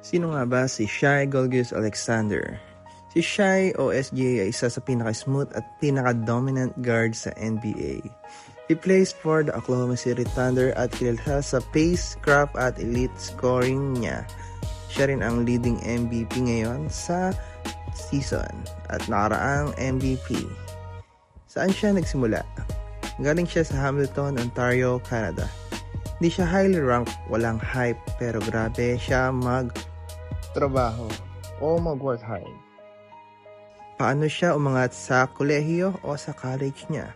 Sino nga ba si Shai Gilgeous-Alexander? Si Shai o SGA ay isa sa pinaka-smooth at pinaka-dominant guard sa NBA. He plays for the Oklahoma City Thunder at kilala sa pace, craft at elite scoring niya. Siya rin ang leading MVP ngayon sa season at nakaraang MVP. Saan siya nagsimula? Galing siya sa Hamilton, Ontario, Canada. Hindi siya highly ranked, walang hype, pero grabe siya magtrabaho o mag-work hard. Paano siya umangat sa kolehiyo o sa college niya?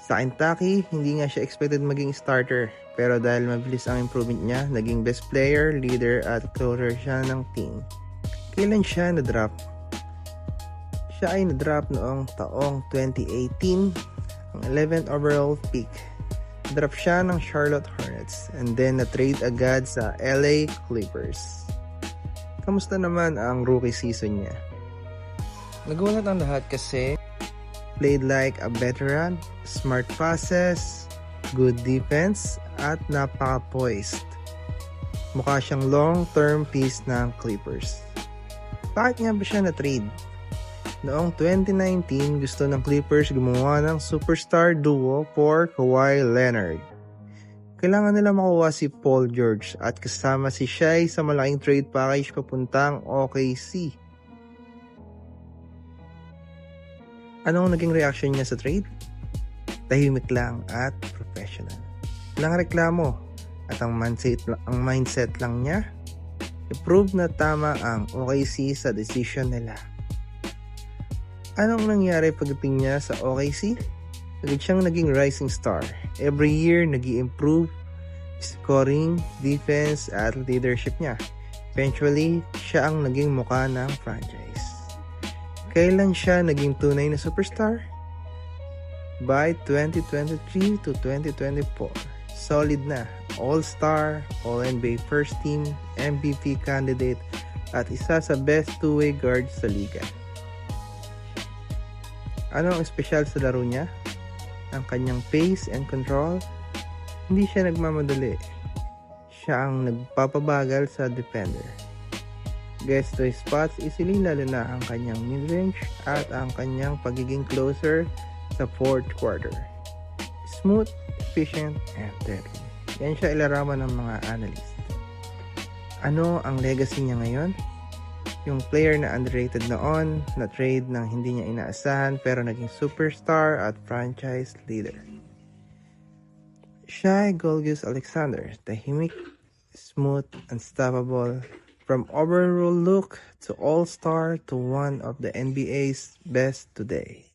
Sa Kentucky, hindi nga siya expected maging starter, pero dahil mabilis ang improvement niya, naging best player, leader at closer siya ng team. Kailan siya na-drop? Siya ay na-drop noong taong 2018, ang 11th overall pick. Drop siya ng Charlotte Hornets and then na-trade agad sa LA Clippers. Kamusta naman ang rookie season niya? Nagulat ang lahat kasi played like a veteran, smart passes, good defense, at napaka-poised. Mukha siyang long-term piece ng Clippers. Bakit nga ba siya na-trade? Noong 2019, gusto ng Clippers gumawa ng superstar duo for Kawhi Leonard. Kailangan nila makuha si Paul George at kasama si Shai sa malaking trade package papuntang OKC. Anong naging reaction niya sa trade? Tahimik lang at professional. Walang reklamo at ang mindset lang niya, i-prove na tama ang OKC sa decision nila. Anong nangyari pagdating niya sa OKC? Agad siyang naging rising star. Every year, nag-i-improve scoring, defense, at leadership niya. Eventually, siya ang naging mukha ng franchise. Kailan siya naging tunay na superstar? By 2023 to 2024. Solid na. All-star, All-NBA first team, MVP candidate, at isa sa best two-way guard sa liga. Ano ang espesyal sa laro niya? Ang kanyang pace and control. Hindi siya nagmamadali. Siya ang nagpapabagal sa defender. Gets to his spots easily, lalo na ang kanyang mid-range at ang kanyang pagiging closer sa fourth quarter. Smooth, efficient, and deadly. Yan siya ilarawan ng mga analyst. Ano ang legacy niya ngayon? Yung player na underrated noon, na trade ng hindi niya inaasahan pero naging superstar at franchise leader. Shai Gilgeous-Alexander, tahimik, smooth, unstoppable, from overall look to all-star to one of the NBA's best today.